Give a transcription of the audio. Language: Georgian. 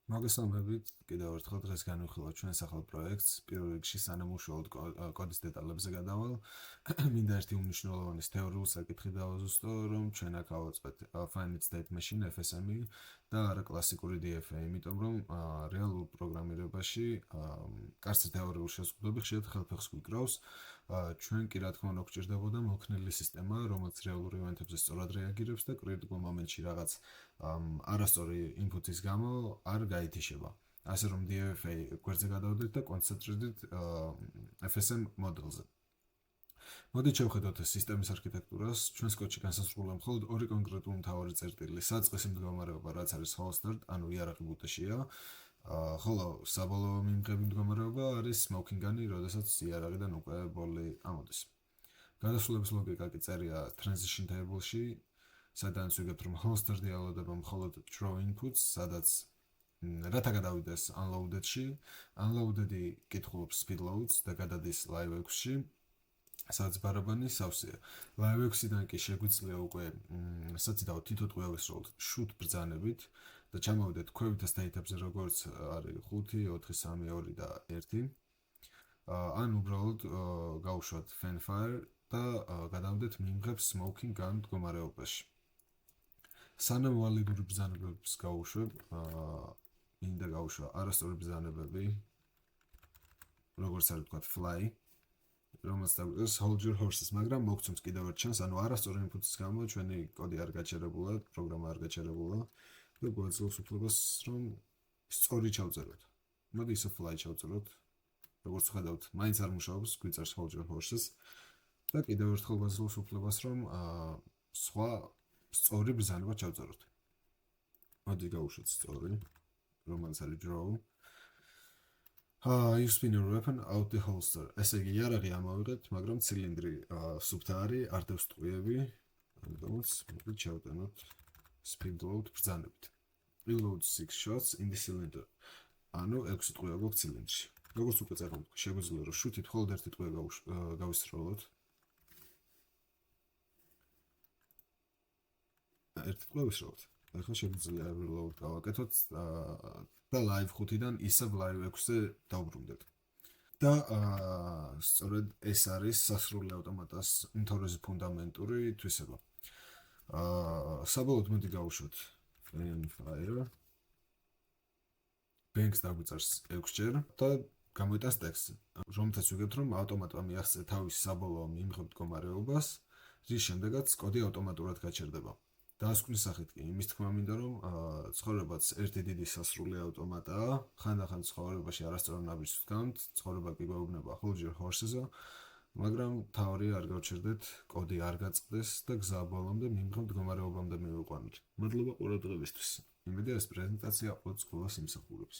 მოგესალმებით, კიდევ ერთხელ დღეს განვიხილავთ ჩვენს ახალ პროექტს. პირველ რიგში სანამ უშუალოდ კოდის დეტალებზე გადავალ, მინდა ერთი უმნიშვნელოვანი თეორიული საკითხი დავაზუსტო, რომ ჩვენ აქ ავაწყეთ finite state machine FSM-ი და არა კლასიკური DFA, იმიტომ რომ რეალურ პროგრამირებაში კარგი თეორიული შეზღუდვები ხშირად ხელფეხს გვიკრავს. ჩვენ კი რა თქმა უნდა გვჭირდებოდა მოქნილი სისტემა, რომელიც რეალურ ივენთებზე სწორად რეაგირებს და კრიტიკულ მომენტში რაღაც არასწორი ინფუტის გამო არ გაითიშება. ასე რომ DFA გვერდზე გადავდეთ და კონცენტრირდით FSM მოდელზე. მოდით შევხედოთ სისტემის არქიტექტურას. ჩვენს კოდში განსაზღვრულია მხოლოდ ორი კონკრეტული მთავარი წერტილი: საწყისი მდგომარეობა, რაც არის false start, ანუ იარაღი ბუტეშია, ხოლო საბოლოო მიმღები მდგომარეობა არის smoking gun-ი, როდესაც იარაღიდან უკვე ბოლი ამოდის. გადასვლების ლოგიკა კი წერია transition table-ში, სადაც ვიგებთ, რომ holster-ი ალოდება მხოლოდ throw inputs, სადაც რათა გადავიდეს unloaded-ში, unloaded-ი კითხულობს speed loads და გადადის live-ში, სადაც ბარაბანი სავსეა. live-დან კი შეგვიძლია უკვე საციდაო თითო ტყვევის როლ shoot ბრძანებით და ჩამოვიდეთ ქვევით და state-ებზე, როგორც არის 5, 4, 3, 2 და 1. ან უბრალოდ გავუშვათ fanfire და გადავიდეთ მიმღებ smoking gun მდგომარეობაში. სანამ ვალიდური ბრძანებებს გავუშვებ, მინდა გავუშვა არასწორი ბრძანებები, როგორც არის ვთქვათ fly, რომელსაც დაგვიწყოს hold your horses, მაგრამ მოგცემს კიდევ ერთ ჩანს, ანუ არასწორი ინფუტის გამო ჩვენი კოდი არ გაჩერებულა, პროგრამა არ გაჩერებულა და გვაძლევს უფლებას, რომ სწორი ჩავწეროთ. მოდი ისე fly ჩავწეროთ. როგორც ხედავთ, მაინც არ მუშაობს, გვიწერს hold your horses და კიდევ ერთხელ გვაძლევს უფლებას, რომ სხვა სწორი ბრძანება ჩავწეროთ. მოდი გავუშვათ სწორი, რომელიც არის draw. You spin your weapon out the holster. ესე იგი, იარაღი ამოვიღეთ, მაგრამ ცილინდრი სუფთა არის, არ დევს ტყვიები, ამიტომაც მოდი ჩავტანოთ speed load ბრძანებით. Reload 6 shots in the cylinder. ანუ 6 ტყვია გვაქვს ცილინდრში. როგორც უკვე წერდა, შეგვიძლია რომ შუთით მხოლოდ ერთი ტყვია გავისროლოთ. ერთი ტყვია ვისროლოთ. ახლა შეგვიძლია reload გავაკეთოთ და live 5-დან ისევ live 6-ზე დავბრუნდეთ. და სწორედ ეს არის სასრული ავტომატას უმთავრესი ფუნდამენტური თვისება. საბოლოოდ მოდი გავუშვათ fire. banks დაგვიწერს 6 ჯერ და გამოიტანს ტექსტი, რომელთაც ვიგებთ, რომ ავტომატმა მიაღწია თავის საბოლოო მიმღებ მდგომარეობას, რის შემდეგაც კოდი ავტომატურად გაჩერდება. დაასკვნის სახით კი იმის თქმა მინდა, რომ ცხოვრებაც ერთი დიდი სასრული ავტომატაა, ხანდახან ცხოვრებაში არასწორ ნაბიჯს ვდგამთ, ცხოვრება კი გვეუბნება hold your horses-ო, მაგრამ თავი არ გავჩერდეთ, კოდი არ გაწყდეს და გზა ბოლომდე მიმღებ მდგომარეობამდე მივიყვანოთ. მადლობა ყურადღებისთვის. იმედია ეს პრეზენტაცია ოდს გულას იმსახურებს.